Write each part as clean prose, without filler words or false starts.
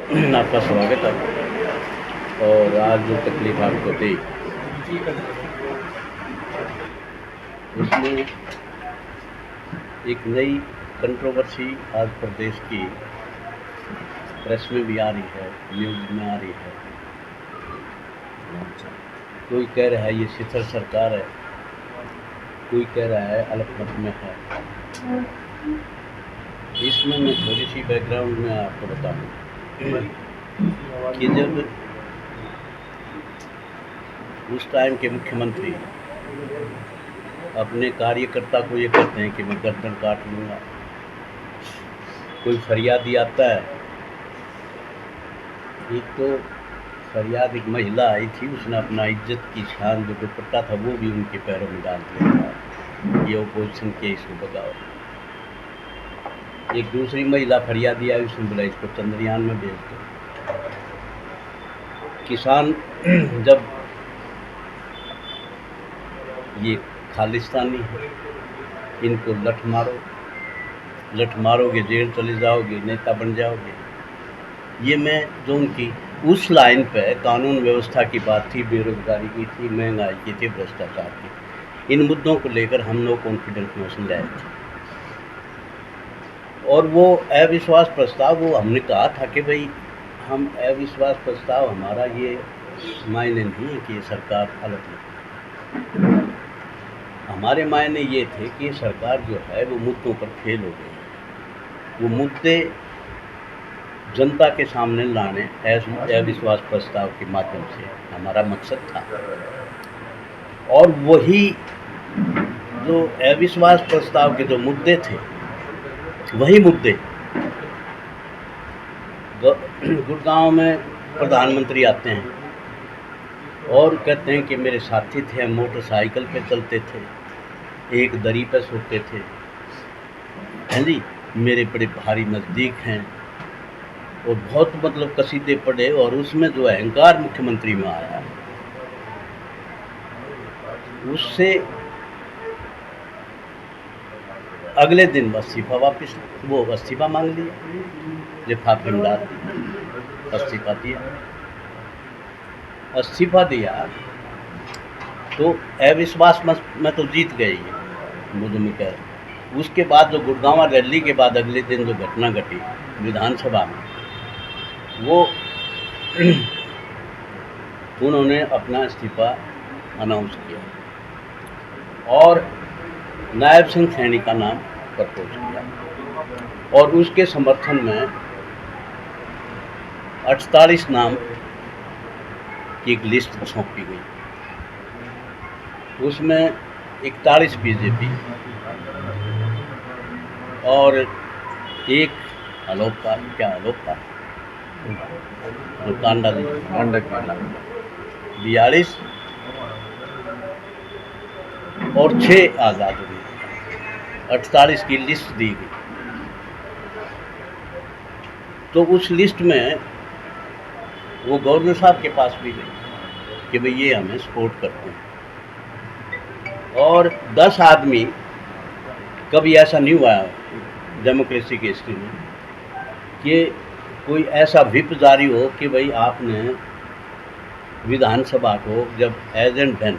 आपका स्वागत है। और आज जो तकलीफ आपको दी उसमें एक नई कंट्रोवर्सी आज प्रदेश की प्रेस में भी आ रही है, न्यूज़ में आ रही है। कोई कह रहा है ये शिथिल सरकार है, कोई कह रहा है अल्पमत में है। इसमें मैं थोड़ी सी बैकग्राउंड में आपको बताऊं कि जब उस टाइम के मुख्यमंत्री अपने कार्यकर्ता को ये कहते हैं कि मैं गर्दन काट लूँगा, कोई फरियादी आता है। एक तो फरियाद एक महिला आई थी, उसने अपना इज्जत की शान जो दुपट्टा था वो भी उनके पैरों में डाल दिया था, ये ओपोजिशन के इसको भगाओ। एक दूसरी महिला फरियादी आई, उसने बोला इसको चंद्रयान में भेज दो। किसान जब ये खालिस्तानी है, इनको लठ मारोगे जेल चले जाओगे, नेता बन जाओगे। ये मैं जो उनकी उस लाइन पे कानून व्यवस्था की बात थी, बेरोजगारी की थी, महंगाई की थी, भ्रष्टाचार की, इन मुद्दों को लेकर हम लोग कॉन्फिडेंस मोशन लाए थे। और वो अविश्वास प्रस्ताव, वो हमने कहा था कि भाई हम अविश्वास प्रस्ताव, हमारा ये मायने नहीं है कि ये सरकार अलग है। हमारे मायने ये थे कि सरकार जो है वो मुद्दों पर फेल हो गई। वो मुद्दे जनता के सामने लाने अविश्वास प्रस्ताव के माध्यम से हमारा मकसद था। और वही जो अविश्वास प्रस्ताव के जो मुद्दे थे, वही मुद्दे गुड़गांव में प्रधानमंत्री आते हैं और कहते हैं कि मेरे साथी थे, हम मोटरसाइकिल पे चलते थे, एक दरी पे सोते थे, हैं जी, मेरे बड़े भारी नज़दीक हैं, और बहुत मतलब कसीदे पढ़े। और उसमें जो अहंकार मुख्यमंत्री में आया, उससे अगले दिन इस्तीफा मांग लिया, लिफाफे में डाल दिया, इस्तीफा दिया। तो अविश्वास में तो जीत गए ये, मुझे में कह। उसके बाद जो गुड़गांव रैली के बाद अगले दिन जो घटना घटी विधानसभा में, वो उन्होंने अपना इस्तीफा अनाउंस किया और नायब सिंह सैनी का नाम प्रपोज किया, और उसके समर्थन में 48 नाम की एक लिस्ट सौंपी गई। उसमें 41 बीजेपी और एक अलोपा जो कांडा 42 और 6 आज़ाद हुए। 48 की लिस्ट दी गई। तो उस लिस्ट में वो गवर्नर साहब के पास भी गई कि भाई ये हमें सपोर्ट करते हैं। और 10 आदमी, कभी ऐसा नहीं हुआ डेमोक्रेसी की हिस्ट्री में कि कोई ऐसा व्हिप जारी हो कि भाई आपने विधानसभा को जब एज एंड व्हेन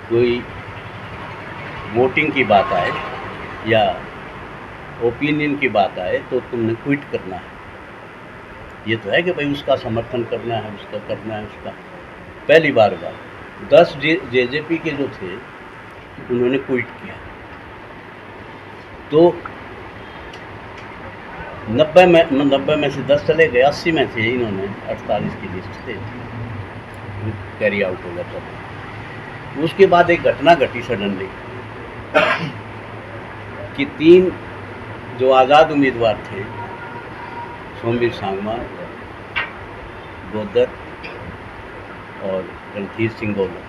कोई वोटिंग की बात आए या ओपिनियन की बात आए तो तुमने क्विट करना है। ये तो है कि भाई उसका समर्थन करना है, उसका करना है, उसका। पहली बार 10 जेजेपी के जो थे उन्होंने क्विट किया। तो 90 में से 10 चले गए, 80 में से इन्होंने 48 की लिस्ट थे कैरी आउट हो गया। उसके बाद एक घटना घटी सडनली कि 3 जो आज़ाद उम्मीदवार थे, सोमवीर सांगवान, गोदर और रणधीर सिंह गोला,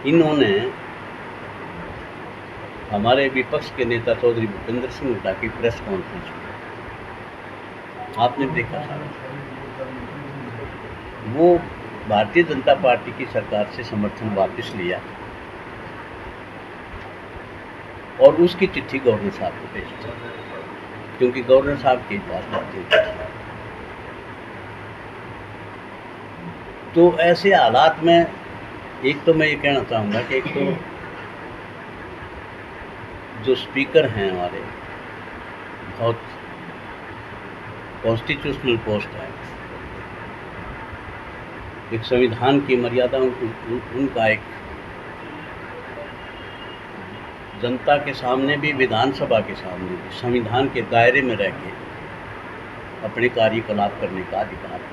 इन्होंने हमारे विपक्ष के नेता चौधरी भूपेंद्र सिंह हुड्डा की प्रेस कॉन्फ्रेंस में, आपने देखा था, वो भारतीय जनता पार्टी की सरकार से समर्थन वापस लिया और उसकी चिट्ठी गवर्नर साहब को भेजी, क्योंकि गवर्नर साहब के पास बात थी। तो ऐसे हालात में एक तो मैं ये कहना चाहूँगा कि एक तो जो स्पीकर हैं हमारे, बहुत कॉन्स्टिट्यूशनल पोस्ट है, एक संविधान की मर्यादा उनका एक जनता के सामने भी, विधानसभा के सामने भी संविधान के दायरे में रह के अपने कार्यकलाप करने का अधिकार है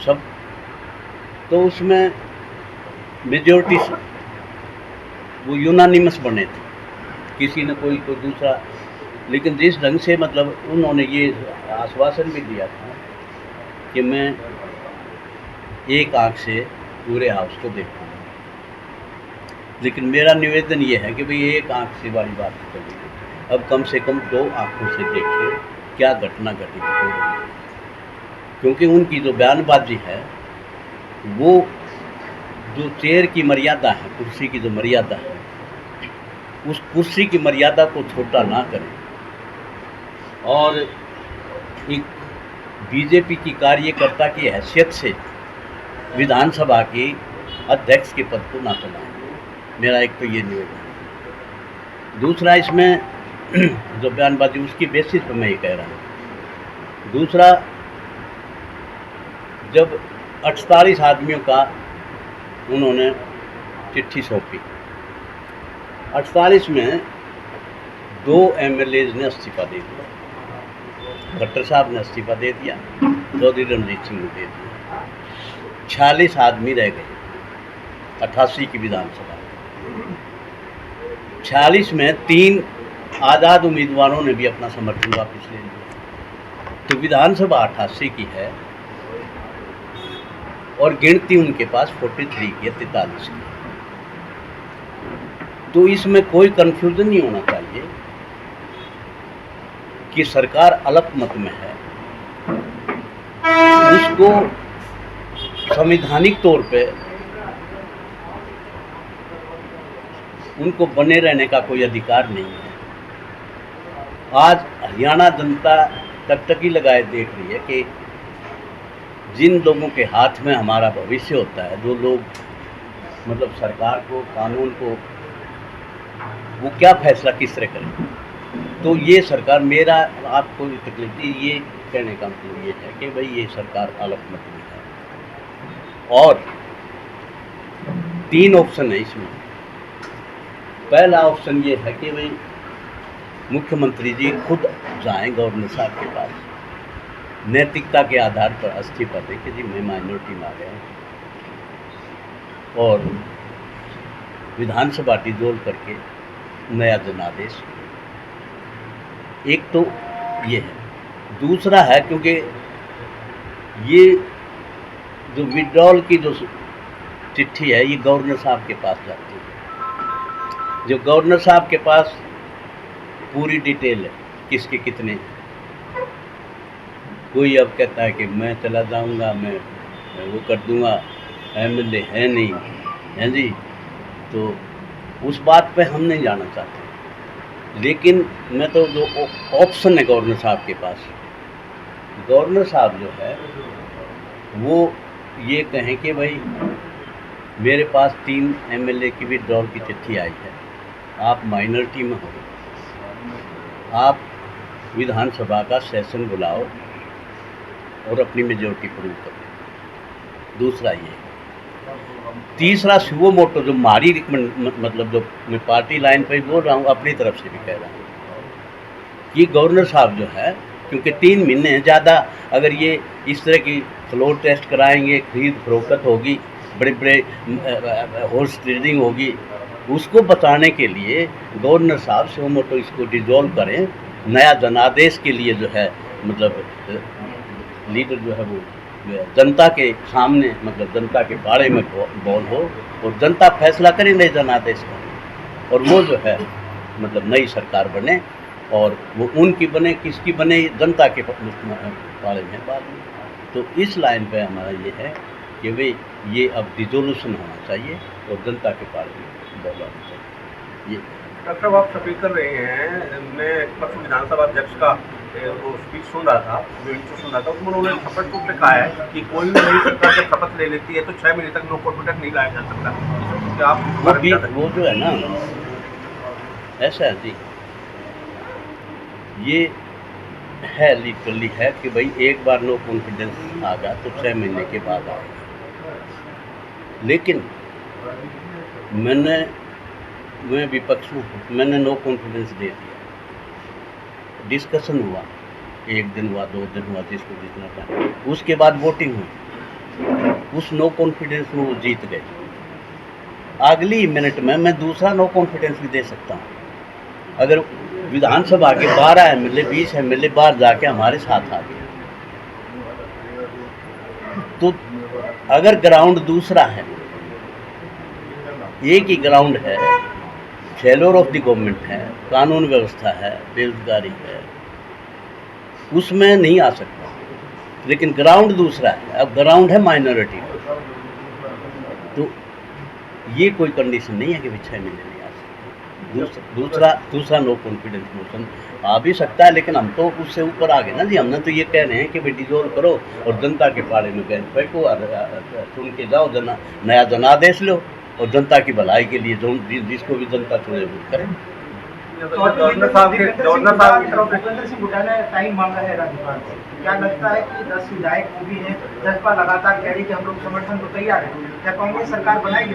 सब। तो उसमें मेजॉरिटी वो यूनानिमस बने थे, किसी ने कोई दूसरा, लेकिन जिस ढंग से मतलब उन्होंने ये आश्वासन भी दिया था कि मैं एक आंख से पूरे हाउस को देखूँगा, लेकिन मेरा निवेदन ये है कि भाई एक आंख से वाली बात तो चलेगी, अब कम से कम 2 आंखों से देखें क्या घटना घटित हो रही है, क्योंकि उनकी जो बयानबाजी है वो जो चेयर की मर्यादा है, कुर्सी की जो मर्यादा है, उस कुर्सी की मर्यादा को छोटा ना करें और एक बीजेपी की कार्यकर्ता की हैसियत से विधानसभा के अध्यक्ष के पद को ना चलाएं। मेरा एक तो ये निवेदन है। दूसरा, इसमें जो बयानबाजी उसकी बेसिस पर मैं ये कह रहा हूँ। दूसरा, जब 48 आदमियों का उन्होंने चिट्ठी सौंपी, 48 में 2 एमएलएज ने इस्तीफा दे दिया, खट्टर साहब ने इस्तीफा दे दिया, चौधरी रणजीत सिंह ने दे दिया, 46 आदमी रह गए 88 की विधानसभा। 46 में 3 आज़ाद उम्मीदवारों ने भी अपना समर्थन वापस ले लिया, तो विधानसभा 88 की है और गिनती उनके पास 43 की है, 43 की। तो इसमें कोई कंफ्यूजन नहीं होना चाहिए कि सरकार अल्पमत में है, उसको संवैधानिक तौर पे उनको बने रहने का कोई अधिकार नहीं है। आज हरियाणा जनता टकटकी लगाए देख रही है कि जिन लोगों के हाथ में हमारा भविष्य होता है, जो लोग मतलब सरकार को, कानून को, वो क्या फैसला किस तरह करें। तो ये सरकार, मेरा आपको तकलीफ ये कहने का मतलब ये है कि भाई ये सरकार अल्पमत में है और 3 ऑप्शन है इसमें। पहला ऑप्शन ये है कि भाई मुख्यमंत्री जी खुद जाएं गवर्नर साहब के पास, नैतिकता के आधार पर इस्तीफा दें कि जी मैं माइनॉरिटी में आ गया हूँ, और विधानसभा डिसॉल्व करके नया जनादेश। एक तो ये है। दूसरा है, क्योंकि ये जो विड्रॉल की जो चिट्ठी है ये गवर्नर साहब के पास जाती है, जो गवर्नर साहब के पास पूरी डिटेल है किसके कितने। कोई अब कहता है कि मैं चला जाऊंगा, मैं वो कर दूंगा, एमएलए है नहीं है जी, तो उस बात पे हम नहीं जाना चाहते। लेकिन मैं तो जो ऑप्शन है गवर्नर साहब के पास, गवर्नर साहब जो है वो ये कहें कि भाई मेरे पास 3 एमएलए की विड्रॉल की चिट्ठी आई है, आप माइनॉरिटी में हो, आप विधानसभा का सेशन बुलाओ और अपनी मेजॉरिटी प्रूव करो। दूसरा ये। तीसरा, सुओ मोटो, जो हमारी मतलब जो मैं पार्टी लाइन पर बोल रहा हूँ, अपनी तरफ से भी कह रहा हूँ कि गवर्नर साहब जो है, क्योंकि 3 महीने हैं ज़्यादा, अगर ये इस तरह की फ्लोर टेस्ट कराएंगे, खरीद फरोख्त होगी, बड़े बड़े हॉर्स ट्रेडिंग होगी, उसको बचाने के लिए गवर्नर साहब सुओ मोटो इसको डिसॉल्व करें, नया जनादेश के लिए जो है मतलब लीडर जो है वो जनता के सामने, मतलब जनता के बारे में बोल हो और जनता फैसला करे नए जनादेश का, और वो जो है मतलब नई सरकार बने, और वो उनकी बने, किसकी बने, जनता के बारे में बात में। तो इस लाइन पे हमारा ये है कि भाई ये अब डिसोल्यूशन होना चाहिए और जनता के बारे में बोलना चाहिए। ये डॉक्टर साहब, आप सभी कर रहे हैं, मैं विधानसभा अध्यक्ष का वो स्पीच सुन रहा था, वीडियो सुन रहा था, उसमें उन्होंने स्पष्ट रूप से कहा है कि कोई भी नई सरकार जब शपथ ले लेती है तो 6 महीने तक नो कॉन्फिडेंस नहीं लाया जा सकता। क्या आप इस बारे में क्या कहते वो जो है ना, ऐसा है जी, ये है लिटरली है कि भाई एक बार नो कॉन्फिडेंस आ गया तो 6 महीने के बाद आएगा। लेकिन मैं विपक्ष में हूँ, मैंने नो कॉन्फिडेंस दे दिया, डिस्कशन हुआ, 1 दिन हुआ, 2 दिन हुआ, जिसको जितना टाइम, उसके बाद वोटिंग हुई, उस नो कॉन्फिडेंस में वो जीत गए। अगली मिनट में मैं दूसरा नो कॉन्फिडेंस भी दे सकता हूँ। अगर विधानसभा के 12 MLA 20 MLA बाहर जाके हमारे साथ आ गए, तो अगर ग्राउंड दूसरा है, एक ही ग्राउंड है, फेलोर ऑफ द गवर्नमेंट है, कानून व्यवस्था है, बेरोजगारी है, उसमें नहीं आ सकता। लेकिन ग्राउंड दूसरा है, अब ग्राउंड है माइनॉरिटी, तो ये कोई कंडीशन नहीं है कि 6 महीने नहीं आ सकते। दूसरा नो कॉन्फिडेंस मोशन आ भी सकता है, लेकिन हम तो उससे ऊपर आ गए ना जी। हमने तो ये कह रहे हैं कि भाई डिजोल्व करो और जनता के पाले में गए फेंको और चुन के जाओ, नया जनादेश लो और जनता की भलाई के लिए जो जिसको भी जनता चुने वो करें। गवर्नर साहब की तरफ से भूपेंद्र सिंह हुड्डा ने टाइम मांगा है राज्यपाल से। क्या लगता है कि 10 विधायक वो भी हैं, जसपा लगातार कह रही कि हम लोग समर्थन तो तैयार है, क्या कांग्रेस सरकार बनाएगी?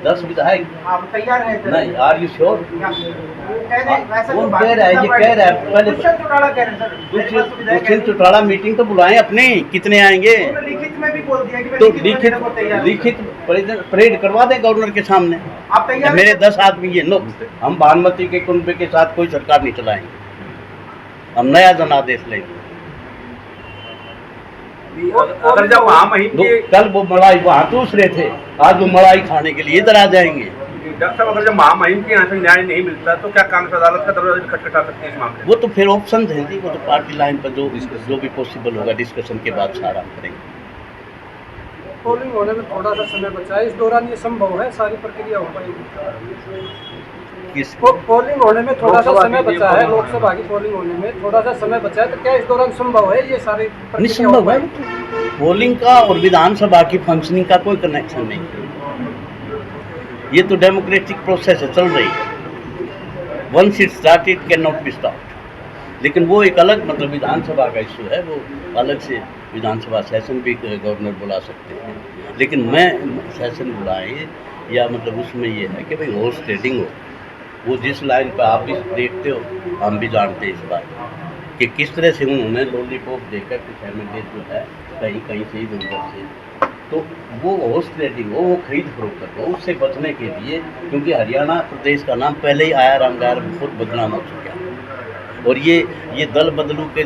10 विधायक आप तैयार है? नहीं, आर यू श्योर? वो कह रहा है, ये कह रहा है पहले दुष्यंत चौटाला कह रहे हैं सर। दुष्यंत चौटाला मीटिंग तो बुलाएं अपने, कितने आएंगे? लिखित में भी बोल दिया कि तो लिखित परेड करवा दें गवर्नर के सामने। आप तैयार? मेरे 10 आदमी ये नो, हम भानुमति के कुनबे के साथ कोई सरकार नहीं चलाएंगे, हम नया जनादेश लेंगे। अगर जब महामहिम की कल वो मलाई वहाँ दूसरे थे, आज वो मलाई खाने के लिए इधर आ जाएंगे। डॉक्टर साहब, अगर जब महामहिम के यहाँ से न्याय नहीं मिलता तो क्या कांग्रेस अदालत का दरवाजा खटखटा सकती है इस मामले में? वो तो फिर ऑप्शन है जी, वो तो पार्टी लाइन पर जो भी पॉसिबल होगा डिस्कशन के बाद सारा हम करेंगे। पोलिंग होने में थोड़ा सा समय बचा है, इस दौरान ये संभव है सारी प्रक्रिया हो पाएगी? पोलिंग होने में थोड़ा सा समय बचा है, लोकसभा की पोलिंग होने में थोड़ा सा समय बचा है, तो क्या इस दौरान संभव है ये सारी प्रक्रिया हो पाएगी? पोलिंग का और विधानसभा की फंक्शनिंग का कोई कनेक्शन नहीं है, ये तो डेमोक्रेटिक प्रोसेस है, चल रही है। Once it start it can not be stopped. लेकिन वो एक अलग मतलब विधानसभा का इशू है, वो अलग से विधानसभा सेशन भी गवर्नर बुला सकते हैं। लेकिन मैं सेशन बुलाएं या मतलब उसमें ये है कि भाई हॉर्स ट्रेडिंग हो, वो जिस लाइन पर आप भी देखते हो, हम भी जानते हैं इस बात कि किस तरह से उन्होंने लॉलीपॉप देकर कुछ MLA जो है कहीं कहीं से इधर उधर से, तो वो हॉर्स ट्रेडिंग हो, वो खरीद फरोख्त हो, उससे बचने के लिए, क्योंकि हरियाणा प्रदेश का नाम पहले ही आया राम गायर बहुत बदनाम हो चुका है, और ये दल बदलू के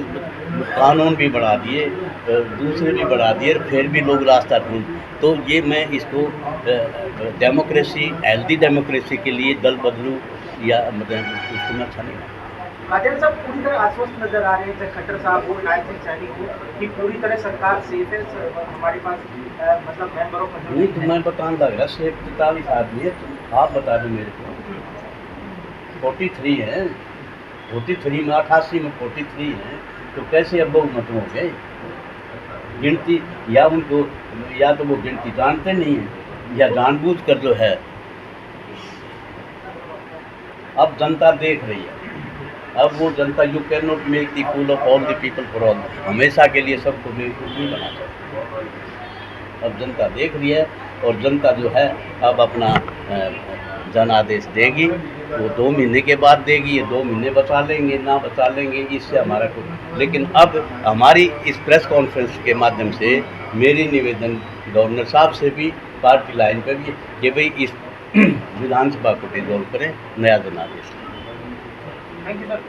कानून भी बढ़ा दिए, दूसरे भी बढ़ा दिए, फिर भी लोग रास्ता ढूंढ, तो ये मैं इसको डेमोक्रेसी, हेल्दी डेमोक्रेसी के लिए दल बदलू या मतलब उसको मैं अच्छा नहीं लगता। राजेंद्र साहब पूरी तरह आश्वस्त नजर आ रहे हैं, चाहे खट्टर साहब हो, राज सिंह सैनी हो, कि पूरी तरह सरकार सेफ है, हमारे पास मतलब मेंबरों का नहीं तो मैं बताने लग रहा 43 आदमी है, आप बता दो मेरे को। 43 है, 43 में 88 में 43 है, तो कैसे अब बहुमत हो गए? गिनती या उनको, या तो वो गिनती जानते नहीं है या जानबूझ कर जो है। अब जनता देख रही है, अब वो जनता, you can not make the fool of all the people for all, हमेशा के लिए सबको बेवकूफ़ नहीं बना सकते। अब जनता देख रही है और जनता जो है अब अपना जनादेश देगी, वो 2 महीने के बाद देगी, ये 2 महीने बचा लेंगे ना बचा लेंगे इससे हमारा कुछ। लेकिन अब हमारी इस प्रेस कॉन्फ्रेंस के माध्यम से मेरी निवेदन गवर्नर साहब से भी, पार्टी लाइन पर भी, कि भाई इस विधानसभा को डिसॉल्व करें, नया जनादेश। Thank you sir.